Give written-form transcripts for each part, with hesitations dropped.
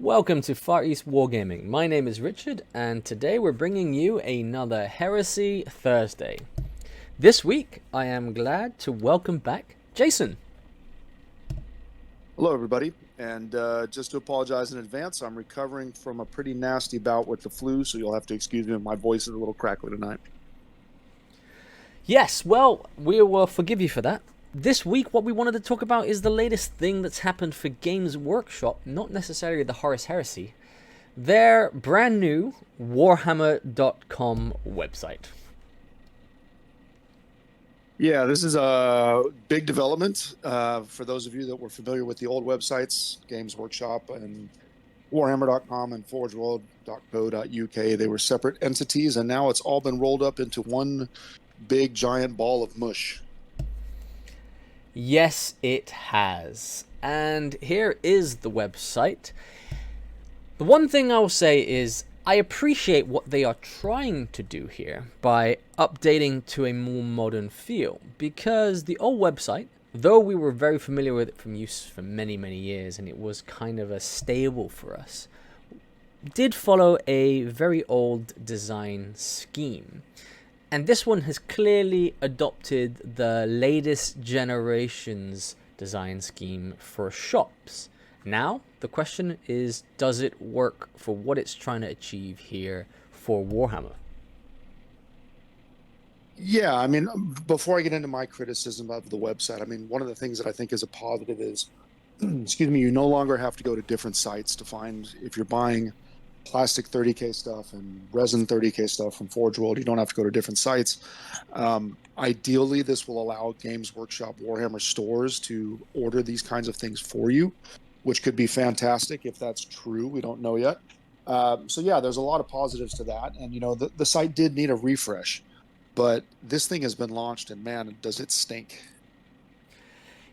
Welcome to Far East Wargaming. My name is Richard, and today we're bringing you another Heresy Thursday. This week, I am glad to welcome back Jason. Hello, everybody. And just to apologize in advance, I'm recovering from a pretty nasty bout with the flu, so you'll have to excuse me if my voice is a little crackly tonight. Yes, well, we will forgive you for that. This week, what we wanted to talk about is the latest thing that's happened for Games Workshop, not necessarily the Horus Heresy, their brand new Warhammer.com website. Yeah, this is a big development. For those of you that were familiar with the old websites, Games Workshop and Warhammer.com and Forgeworld.co.uk, they were separate entities, and now it's all been rolled up into one big giant ball of mush. Yes, it has. And here is the website. The one thing I will say is I appreciate what they are trying to do here by updating to a more modern feel, because the old website, though we were very familiar with it from use for many, many years and it was kind of a stable for us, did follow a very old design scheme. And this one has clearly adopted the latest generation's design scheme for shops. Now, the question is, does it work for what it's trying to achieve here for Warhammer? Yeah, I mean, before I get into my criticism of the website, I mean, one of the things that I think is a positive is, excuse me, you no longer have to go to different sites to find if you're buying plastic 30K stuff and resin 30K stuff from Forgeworld. You don't have to go to different sites. Ideally, this will allow Games Workshop Warhammer stores to order these kinds of things for you, which could be fantastic if that's true. We don't know yet. So yeah, there's a lot of positives to that. And, you know, the site did need a refresh, but this thing has been launched and man, does it stink.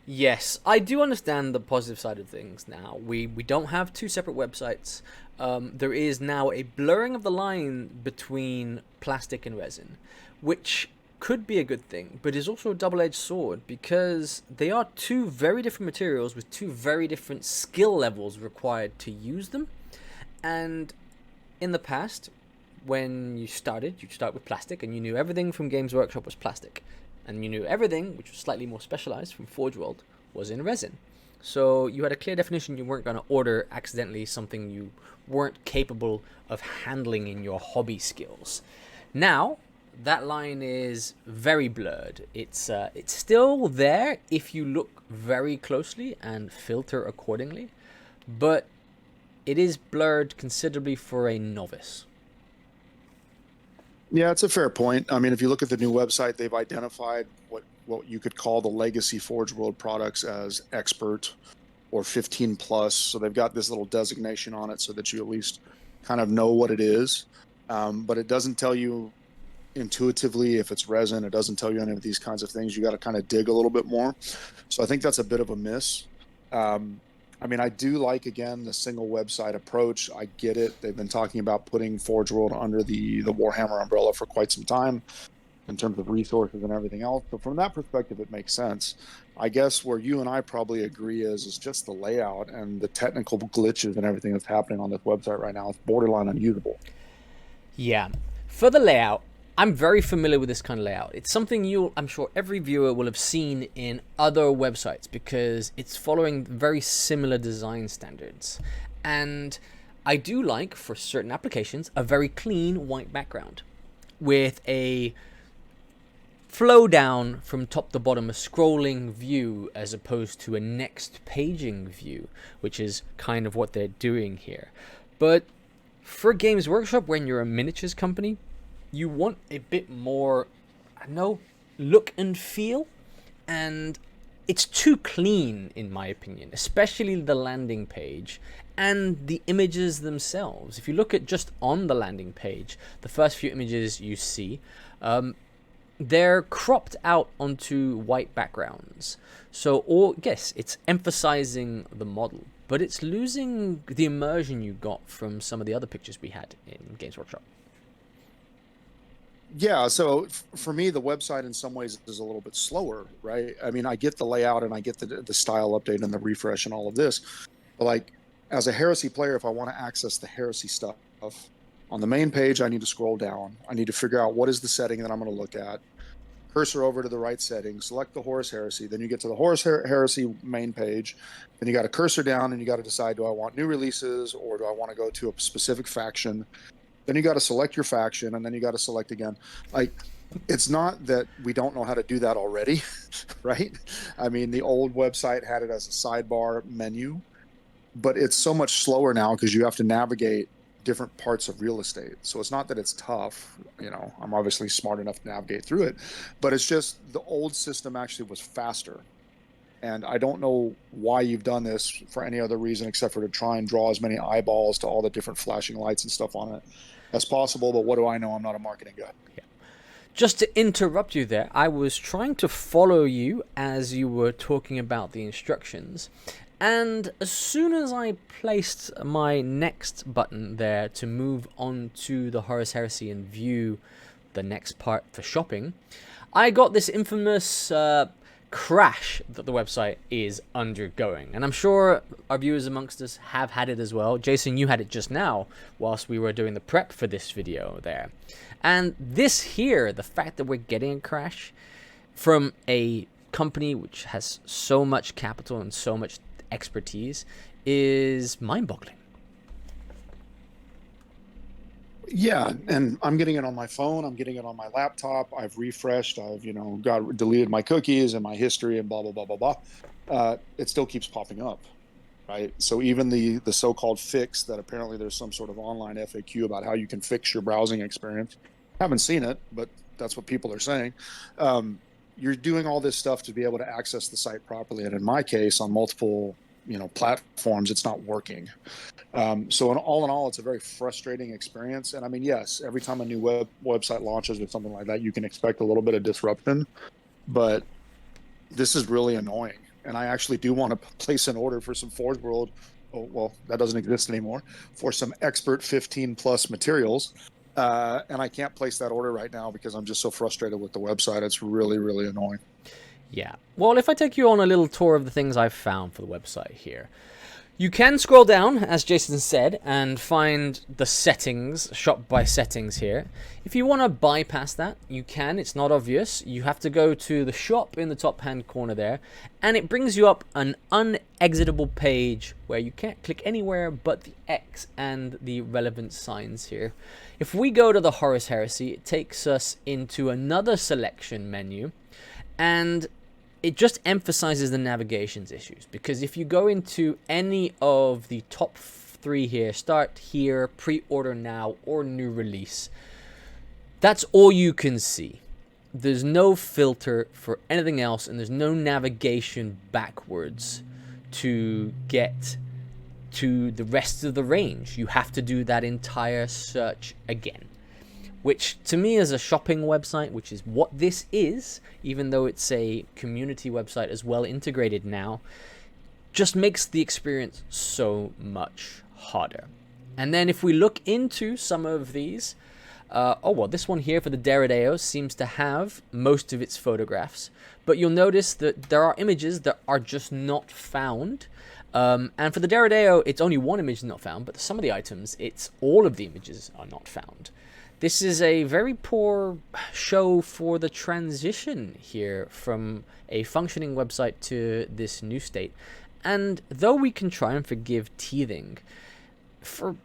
Yes, I do understand the positive side of things now. We don't have two separate websites. There is now a blurring of the line between plastic and resin, which could be a good thing, but is also a double-edged sword because they are two very different materials with two very different skill levels required to use them. And in the past, when you start with plastic and you knew everything from Games Workshop was plastic. And you knew everything, which was slightly more specialized from Forge World, was in resin. So you had a clear definition. You weren't going to order accidentally something you weren't capable of handling in your hobby skills. Now, that line is very blurred. It's still there if you look very closely and filter accordingly, but it is blurred considerably for a novice. Yeah, it's a fair point. I mean, if you look at the new website, they've identified what you could call the legacy Forge World products as expert or 15 plus. So they've got this little designation on it so that you at least kind of know what it is. But it doesn't tell you intuitively if it's resin. It doesn't tell you any of these kinds of things. You got to kind of dig a little bit more. So I think that's a bit of a miss. I mean, I do like, again, the single website approach. I get it. They've been talking about putting Forge World under the Warhammer umbrella for quite some time in terms of resources and everything else. So from that perspective, it makes sense. I guess where you and I probably agree is just the layout and the technical glitches and everything that's happening on this website right now. It's borderline unusable. Yeah. For the layout, I'm very familiar with this kind of layout. It's something I'm sure every viewer will have seen in other websites because it's following very similar design standards. And I do like, for certain applications, a very clean white background with a flow down from top to bottom, a scrolling view as opposed to a next paging view, which is kind of what they're doing here. But for Games Workshop, when you're a miniatures company, you want a bit more, I don't know, look and feel, and it's too clean in my opinion, especially the landing page and the images themselves. If you look at just on the landing page, the first few images you see, they're cropped out onto white backgrounds. So, or yes, it's emphasizing the model, but it's losing the immersion you got from some of the other pictures we had in Games Workshop. Yeah, so for me, the website in some ways is a little bit slower, right? I mean, I get the layout and I get the style update and the refresh and all of this, but like As a Heresy player, if I want to access the Heresy stuff on the main page, I need to scroll down. I need to figure out what is the setting that I'm going to look at. Cursor over to the right setting, select the Horus Heresy. Then you get to the Horus Heresy main page. Then you got to cursor down and you got to decide, do I want new releases or do I want to go to a specific faction? Then you got to select your faction and then you got to select again. Like, it's not that we don't know how to do that already, right? I mean, the old website had it as a sidebar menu, but it's so much slower now because you have to navigate different parts of real estate. So it's not that it's tough. You know, I'm obviously smart enough to navigate through it, but it's just the old system actually was faster. And I don't know why you've done this for any other reason except for to try and draw as many eyeballs to all the different flashing lights and stuff on it as possible. But what do I know? I'm not a marketing guy. Yeah. Just to interrupt you there, I was trying to follow you as you were talking about the instructions. And as soon as I placed my next button there to move on to the Horus Heresy and view the next part for shopping, I got this infamous crash that the website is undergoing. And I'm sure our viewers amongst us have had it as well. Jason, you had it just now whilst we were doing the prep for this video there. And this here, the fact that we're getting a crash from a company which has so much capital and so much expertise is mind-boggling. Yeah, and I'm getting it on my phone. I'm getting it on my laptop. I've refreshed. I've deleted my cookies and my history and blah blah blah blah blah. It still keeps popping up, right? So even the so-called fix that apparently there's some sort of online FAQ about how you can fix your browsing experience. Haven't seen it, but that's what people are saying. You're doing all this stuff to be able to access the site properly, and in my case, on multiple platforms, it's not working. So in all, it's a very frustrating experience. And I mean, yes, every time a new website launches or something like that, you can expect a little bit of disruption, but this is really annoying. And I actually do want to place an order for some Forgeworld. Oh, well, that doesn't exist anymore, for some expert 15 plus materials. And I can't place that order right now because I'm just so frustrated with the website. It's really, really annoying. Yeah. Well, if I take you on a little tour of the things I've found for the website here, you can scroll down, as Jason said, and find the settings, shop by settings here. If you want to bypass that, you can. It's not obvious. You have to go to the shop in the top hand corner there, and it brings you up an unexitable page where you can't click anywhere but the X and the relevant signs here. If we go to the Horus Heresy, it takes us into another selection menu, and it just emphasizes the navigations issues, because if you go into any of the top 3 here, start here, pre-order now, or new release, that's all you can see. There's no filter for anything else, and there's no navigation backwards to get to the rest of the range. You have to do that entire search again, which to me is a shopping website, which is what this is, even though it's a community website as well integrated now, just makes the experience so much harder. And then if we look into some of these, this one here for the Deredeo seems to have most of its photographs, but you'll notice that there are images that are just not found. And for the Deredeo, it's only one image not found, but some of the items, it's all of the images are not found. This is a very poor show for the transition here from a functioning website to this new state. And though we can try and forgive teething, for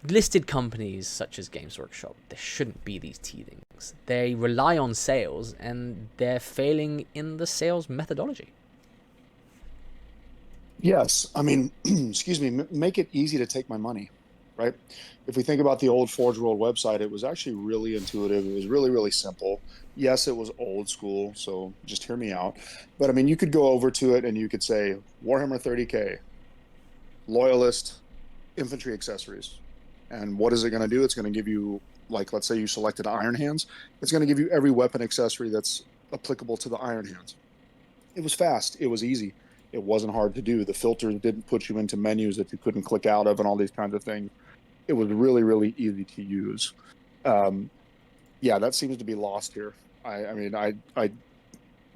listed companies such as Games Workshop, there shouldn't be these teethings. They rely on sales, and they're failing in the sales methodology. Yes. I mean, excuse me, make it easy to take my money, right? If we think about the old Forgeworld website, it was actually really intuitive. It was really, really simple. Yes, it was old school, so just hear me out. But I mean, you could go over to it and you could say, Warhammer 30K, Loyalist, infantry accessories. And what is it going to do? It's going to give you, like, let's say you selected Iron Hands. It's going to give you every weapon accessory that's applicable to the Iron Hands. It was fast. It was easy. It wasn't hard to do. The filters didn't put you into menus that you couldn't click out of and all these kinds of things. It was really, really easy to use. Yeah, that seems to be lost here. I mean,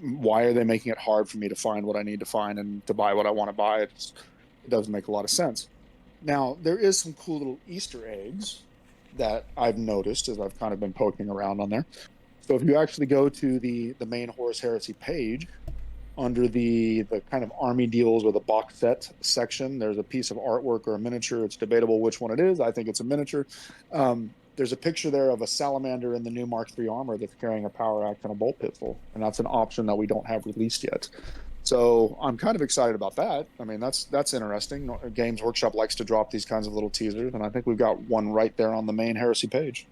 why are they making it hard for me to find what I need to find and to buy what I want to buy? It doesn't make a lot of sense. Now, there is some cool little Easter eggs that I've noticed as I've kind of been poking around on there. So if you actually go to the main Horus Heresy page, under the kind of army deals with a box set section, there's a piece of artwork or a miniature. It's debatable which one it is. I think it's a miniature. There's a picture there of a salamander in the new Mark III armor that's carrying a power axe and a bolt pistol, and that's an option that we don't have released yet. So I'm kind of excited about that. I mean, that's interesting. Games Workshop likes to drop these kinds of little teasers, and I think we've got one right there on the main Heresy page.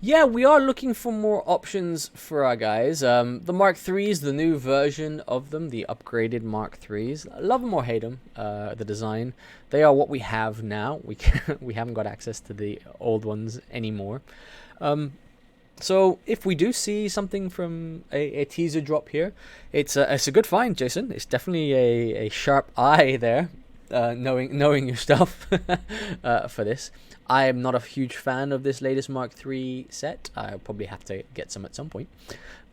Yeah, we are looking for more options for our guys. The Mark IIIs, the new version of them, the upgraded Mark IIIs. Love them or hate them, the design. They are what we have now. We haven't got access to the old ones anymore. So if we do see something from a teaser drop here, it's a good find, Jason. It's definitely a sharp eye there, knowing your stuff for this. I am not a huge fan of this latest Mark III set. I'll probably have to get some at some point.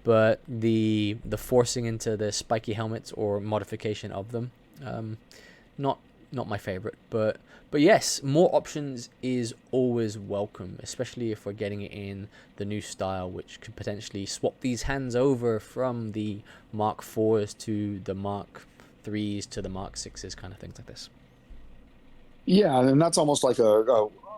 But the forcing into the spiky helmets or modification of them, not my favorite. But yes, more options is always welcome, especially if we're getting it in the new style, which could potentially swap these hands over from the Mark IVs to the Mark IIIs to the Mark VIs, kind of things like this. Yeah, and that's almost like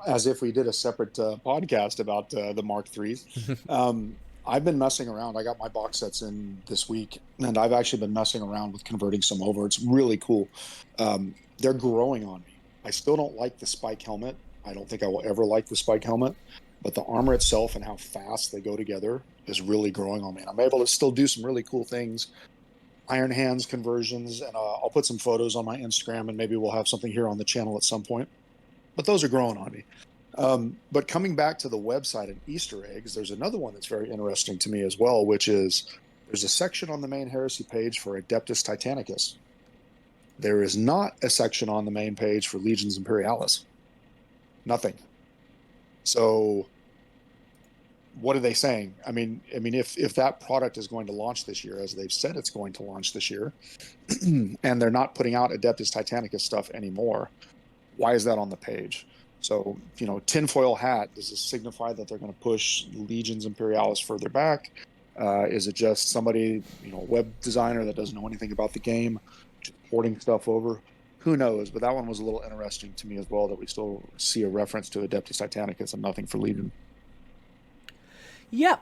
as if we did a separate podcast about the Mark IIIs. I've been messing around. I got my box sets in this week, and I've actually been messing around with converting some over. It's really cool. They're growing on me. I still don't like the spike helmet. I don't think I will ever like the spike helmet, but the armor itself and how fast they go together is really growing on me. And I'm able to still do some really cool things. Iron Hands conversions, and I'll put some photos on my Instagram, and maybe we'll have something here on the channel at some point. But those are growing on me. But coming back to the website and Easter eggs, there's another one that's very interesting to me as well, which is there's a section on the main Heresy page for Adeptus Titanicus. There is not a section on the main page for Legions Imperialis. Nothing. So what are they saying? I mean, if that product is going to launch this year, as they've said it's going to launch this year, and they're not putting out Adeptus Titanicus stuff anymore, why is that on the page? So, tinfoil hat, does this signify that they're going to push Legions Imperialis further back? Is it just somebody, web designer that doesn't know anything about the game, just porting stuff over? Who knows? But that one was a little interesting to me as well, that we still see a reference to Adeptus Titanicus and nothing for Legion. Yeah,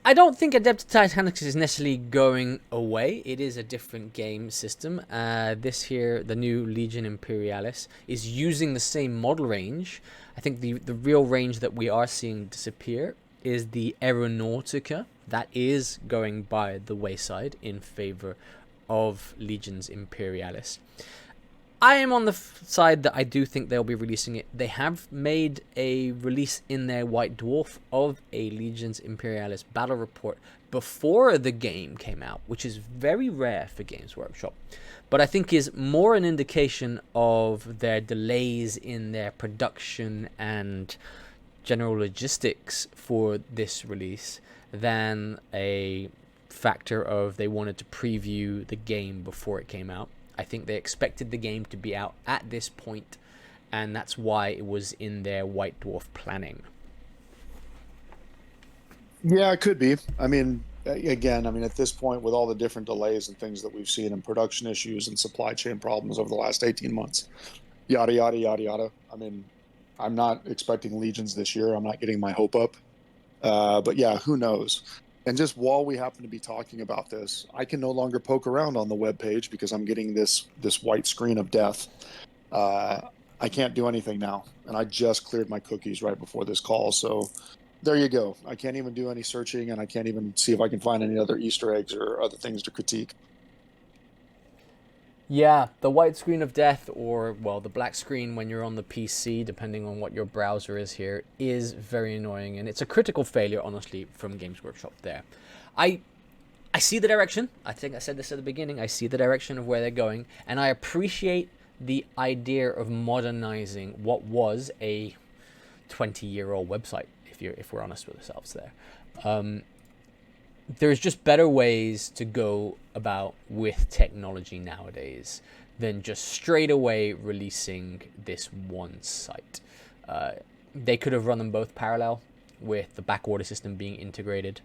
I don't think Adeptus Titanicus is necessarily going away. It is a different game system. This here, the new Legion Imperialis, is using the same model range. I think the real range that we are seeing disappear is the Aeronautica. That is going by the wayside in favor of Legions Imperialis. I am on the side that I do think they'll be releasing it. They have made a release in their White Dwarf of a Legions Imperialis battle report before the game came out, which is very rare for Games Workshop. But I think is more an indication of their delays in their production and general logistics for this release than a factor of they wanted to preview the game before it came out. I think they expected the game to be out at this point, and that's why it was in their White Dwarf planning. Yeah, it could be. I mean, again, at this point, with all the different delays and things that we've seen in production issues and supply chain problems over the last 18 months, yada, yada, yada, yada. I'm not expecting Legions this year. I'm not getting my hope up. But yeah, who knows? And just while we happen to be talking about this, I can no longer poke around on the webpage because I'm getting this white screen of death. I can't do anything now. And I just cleared my cookies right before this call. So there you go. I can't even do any searching, and I can't even see if I can find any other Easter eggs or other things to critique. Yeah, the white screen of death, or, well, the black screen when you're on the PC, depending on what your browser is here, is very annoying. And it's a critical failure, honestly, from Games Workshop there. I see the direction. I think I said this at the beginning. I see the direction of where they're going. And I appreciate the idea of modernizing what was a 20-year-old website, if we're honest with ourselves there. There's just better ways to go about with technology nowadays. than just straight away releasing this one site. They could have run them both parallel with the backorder system being integrated.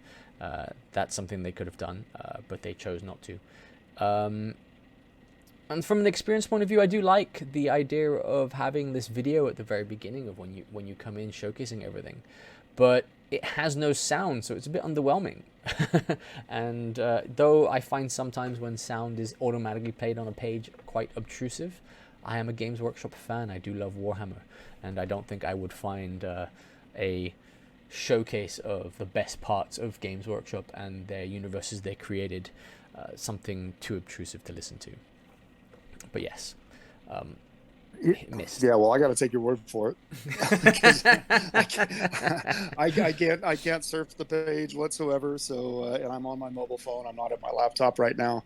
That's something they could have done, but they chose not to. And from an experience point of view, I do like the idea of having this video at the very beginning of when you come in, showcasing everything. But it has no sound, so it's a bit underwhelming. And though I find sometimes when sound is automatically played on a page quite obtrusive, I am a Games Workshop fan. I do love Warhammer, and I don't think I would find a showcase of the best parts of Games Workshop and their universes they created something too obtrusive to listen to. But yes, missed. Yeah, well, I got to take your word for it because I can't surf the page whatsoever. So, and I'm on my mobile phone. I'm not at my laptop right now.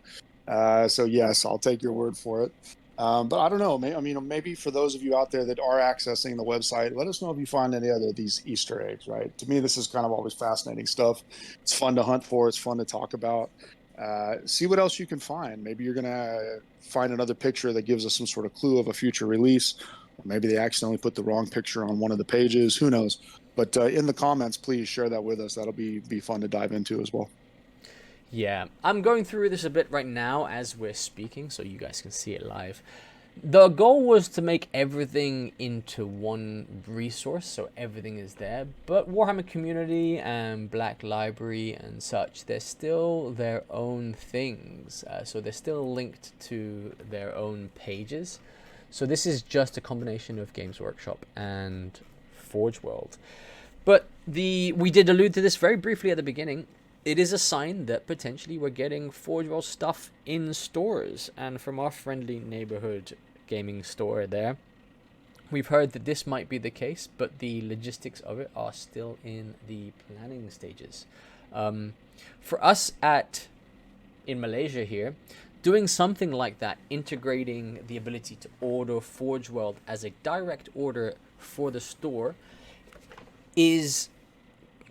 So yes, I'll take your word for it. But I don't know. Maybe for those of you out there that are accessing the website, let us know if you find any other of these Easter eggs. Right? To me, this is kind of always fascinating stuff. It's fun to hunt for. It's fun to talk about. See what else you can find. Maybe you're gonna find another picture that gives us some sort of clue of a future release, or maybe they accidentally put the wrong picture on one of the pages. Who knows? But in the comments, please share that with us. That'll be fun to dive into as well. Yeah, I'm going through this a bit right now as we're speaking, so you guys can see it live. The goal was to make everything into one resource, so everything is there. But Warhammer Community and Black Library and such, they're still their own things. So they're still linked to their own pages. So this is just a combination of Games Workshop and Forgeworld. But we did allude to this very briefly at the beginning. It is a sign that potentially we're getting Forgeworld stuff in stores. And from our friendly neighborhood gaming store there, we've heard that this might be the case, but the logistics of it are still in the planning stages. For us in Malaysia here, doing something like that, integrating the ability to order Forgeworld as a direct order for the store is,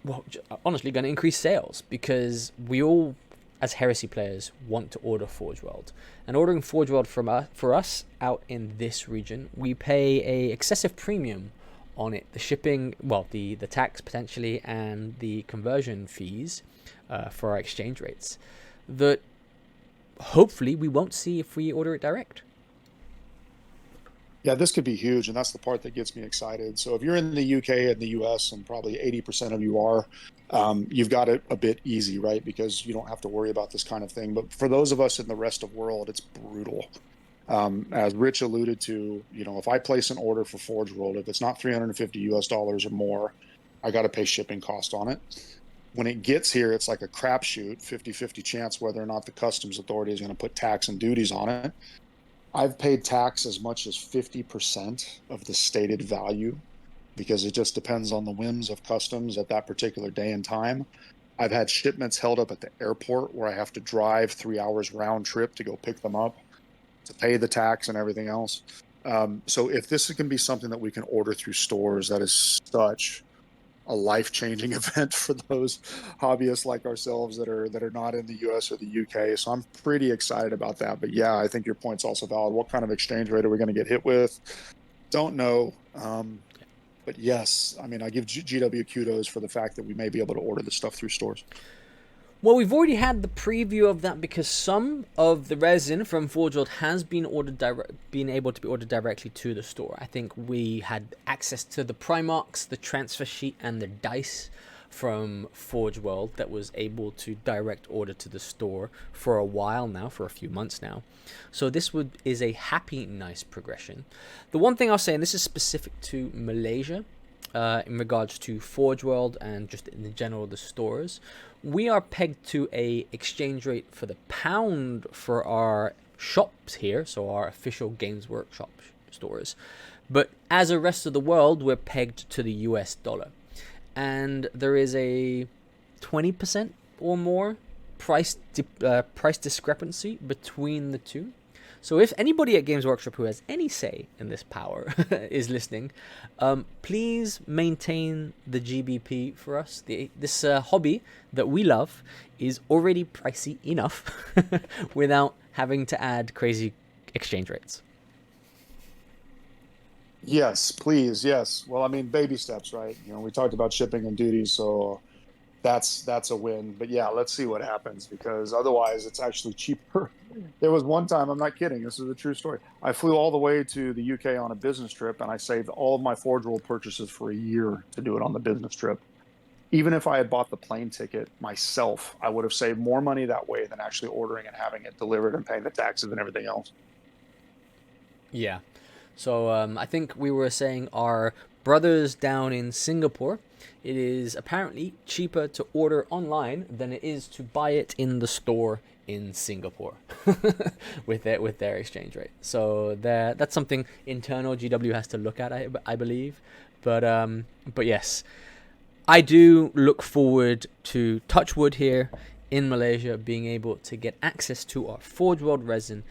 well, honestly going to increase sales, because we all, as Heresy players, want to order Forgeworld. And ordering Forgeworld for us out in this region, we pay a excessive premium on it. The shipping, well, the tax potentially, and the conversion fees for our exchange rates, that hopefully we won't see if we order it direct. Yeah, this could be huge, and that's the part that gets me excited. So if you're in the UK and the US, and probably 80% of you are, you've got it a bit easy, right? Because you don't have to worry about this kind of thing. But for those of us in the rest of the world, it's brutal. As Rich alluded to, if I place an order for Forgeworld, if it's not $350 or more, I got to pay shipping cost on it. When it gets here, it's like a crapshoot, 50-50 chance whether or not the customs authority is going to put tax and duties on it. I've paid tax as much as 50% of the stated value, because it just depends on the whims of customs at that particular day and time. I've had shipments held up at the airport where I have to drive 3 hours round trip to go pick them up, to pay the tax and everything else. So if this can be something that we can order through stores, that is such a life-changing event for those hobbyists like ourselves that are not in the US or the UK. So I'm pretty excited about that. But yeah, I think your point's also valid. What kind of exchange rate are we going to get hit with? Don't know. But yes, I give GW kudos for the fact that we may be able to order this stuff through stores. Well, we've already had the preview of that, because some of the resin from Forgeworld has been able to be ordered directly to the store. I think we had access to the Primarchs, the transfer sheet, and the dice from Forgeworld that was able to direct order to the store for a while now, for a few months now. So this is a happy, nice progression. The one thing I'll say, and this is specific to Malaysia, in regards to Forgeworld and just in general the stores, we are pegged to a exchange rate for the pound for our shops here, so our official Games Workshop stores. But as the rest of the world, we're pegged to the US dollar. And there is a 20% or more price discrepancy between the two. So if anybody at Games Workshop who has any say in this power is listening, please maintain the GBP for us. This hobby that we love is already pricey enough without having to add crazy exchange rates. Yes, please. Yes. Well, I mean, baby steps, right? We talked about shipping and duties, so that's a win. But yeah, let's see what happens, because otherwise it's actually cheaper. There was one time, I'm not kidding, this is a true story. I flew all the way to the UK on a business trip, and I saved all of my Forgeworld purchases for a year to do it on the business trip. Even if I had bought the plane ticket myself, I would have saved more money that way than actually ordering and having it delivered and paying the taxes and everything else. Yeah. So I think we were saying our brothers down in Singapore, it is apparently cheaper to order online than it is to buy it in the store in Singapore with their exchange rate. So that's something internal GW has to look at, I believe. But yes, I do look forward to, touch wood here, in Malaysia, being able to get access to our Forgeworld resin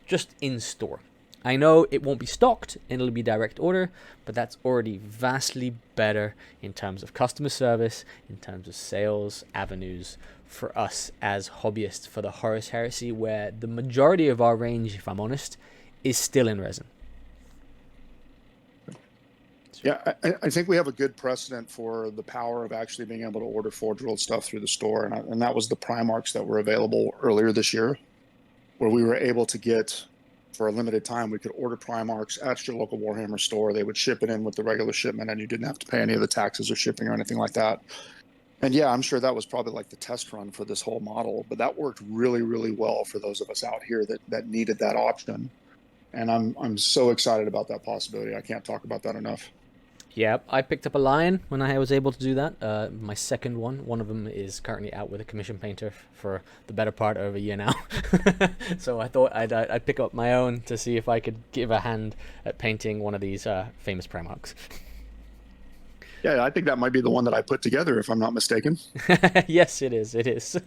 just in store. I know it won't be stocked, it'll be direct order, but that's already vastly better in terms of customer service, in terms of sales avenues for us as hobbyists for the Horus Heresy, where the majority of our range, if I'm honest, is still in resin. Yeah, I think we have a good precedent for the power of actually being able to order Forgeworld stuff through the store, and that was the Primarchs that were available earlier this year, where we were able to get, for a limited time, we could order Primarchs at your local Warhammer store. They would ship it in with the regular shipment, and you didn't have to pay any of the taxes or shipping or anything like that. And yeah, I'm sure that was probably like the test run for this whole model, but that worked really, really well for those of us out here that needed that option. And I'm so excited about that possibility. I can't talk about that enough. Yeah, I picked up a lion when I was able to do that. My second one. One of them is currently out with a commission painter for the better part of a year now. So I thought I'd pick up my own to see if I could give a hand at painting one of these famous Primarchs. Yeah, I think that might be the one that I put together, if I'm not mistaken. Yes, it is. It is.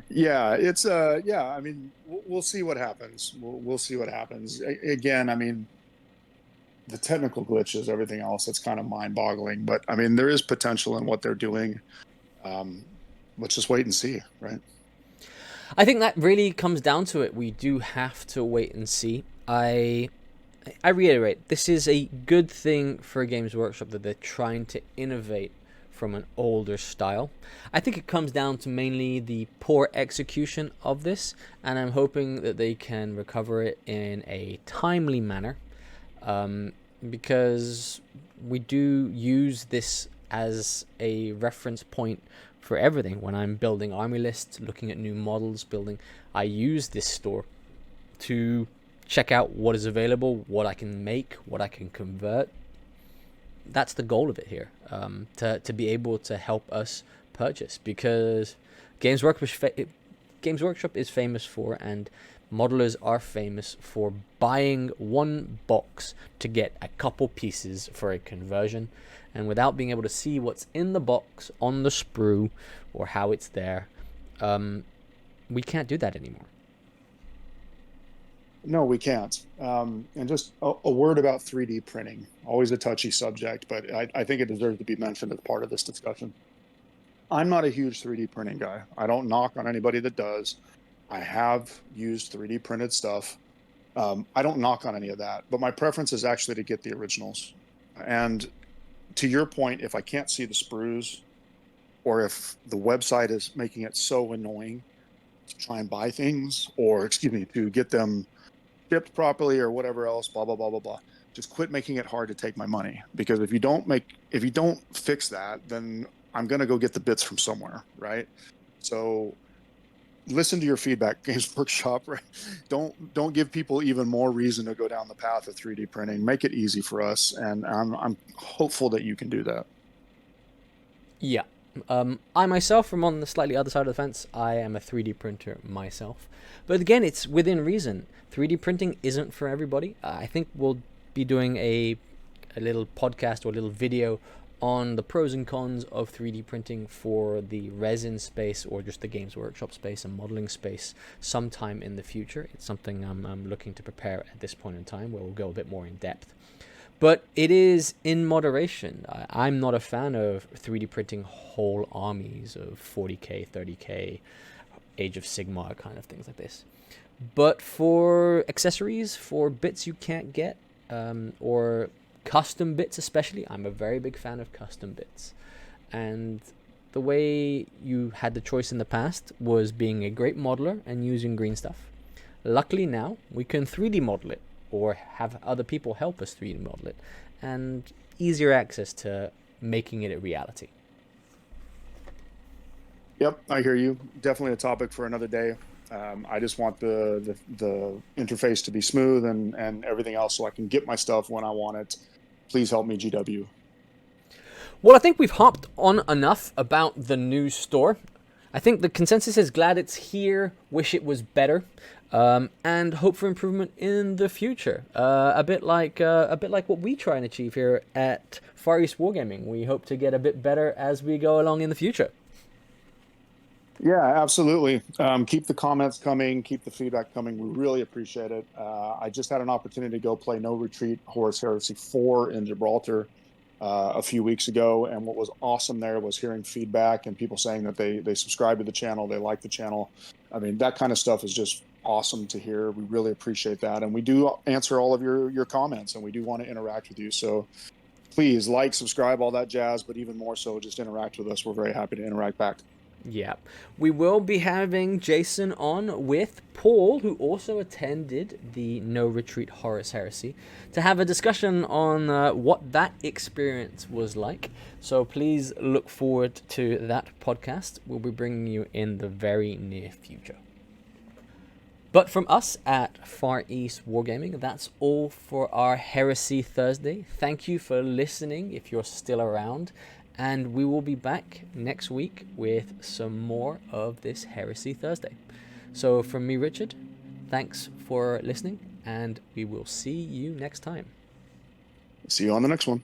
Yeah, it's yeah. I mean, we'll see what happens. We'll see what happens. Again, I mean, the technical glitches, everything else, that's kind of mind-boggling. But I mean, there is potential in what they're doing. Let's just wait and see, right? I think that really comes down to it. We do have to wait and see. I reiterate, this is a good thing for Games Workshop that they're trying to innovate from an older style. I think it comes down to mainly the poor execution of this, and I'm hoping that they can recover it in a timely manner, because we do use this as a reference point for everything. When I'm building army lists, looking at new models, I use this store to check out what is available, what I can make, what I can convert. That's the goal of it here, to be able to help us purchase, because Games Workshop is famous for, and modelers are famous for, buying one box to get a couple pieces for a conversion, and without being able to see what's in the box on the sprue or how it's there, we can't do that anymore. No, we can't. And just a word about 3D printing. Always a touchy subject, but I think it deserves to be mentioned as part of this discussion. I'm not a huge 3D printing guy. I don't knock on anybody that does. I have used 3D printed stuff. I don't knock on any of that, but my preference is actually to get the originals. And to your point, if I can't see the sprues, or if the website is making it so annoying to try and buy things, or excuse me, to get them shipped properly or whatever else, blah, blah, blah, blah, blah. Just quit making it hard to take my money, because if you don't fix that, then I'm going to go get the bits from somewhere. Right. So listen to your feedback, Games Workshop, right? Don't give people even more reason to go down the path of 3D printing. Make it easy for us. And I'm hopeful that you can do that. Yeah. I myself am on the slightly other side of the fence. I am a 3D printer myself. But again, it's within reason. 3D printing isn't for everybody. I think we'll be doing a little podcast or a little video on the pros and cons of 3D printing for the resin space, or just the Games Workshop space and modeling space, sometime in the future. It's something I'm looking to prepare at this point in time, where we'll go a bit more in depth. But it is in moderation. I'm not a fan of 3D printing whole armies of 40k, 30k, Age of Sigmar kind of things like this. But for accessories, for bits you can't get, or custom bits especially, I'm a very big fan of custom bits. And the way you had the choice in the past was being a great modeler and using green stuff. Luckily now, we can 3D model it, or have other people help us 3D model it, and easier access to making it a reality. Yep, I hear you. Definitely a topic for another day. I just want the interface to be smooth and everything else, so I can get my stuff when I want it. Please help me, GW. Well, I think we've hopped on enough about the new store. I think the consensus is glad it's here, wish it was better, and hope for improvement in the future. A bit like what we try and achieve here at Far East Wargaming. We hope to get a bit better as we go along in the future. Yeah, absolutely. Keep the comments coming, keep the feedback coming. We really appreciate it. I just had an opportunity to go play No Retreat Horus Heresy 4 in Gibraltar a few weeks ago, and what was awesome there was hearing feedback and people saying that they subscribe to the channel, they like the channel. I mean, that kind of stuff is just awesome to hear. We really appreciate that, and we do answer all of your comments, and we do want to interact with you. So please like, subscribe, all that jazz, but even more so, just interact with us. We're very happy to interact back. Yeah, we will be having Jason on with Paul, who also attended the No Retreat Horus Heresy, to have a discussion on what that experience was like. So please look forward to that podcast. We'll be bringing you in the very near future. But from us at Far East Wargaming, that's all for our Heresy Thursday. Thank you for listening if you're still around. And we will be back next week with some more of this Heresy Thursday. So from me, Richard, thanks for listening, and we will see you next time. See you on the next one.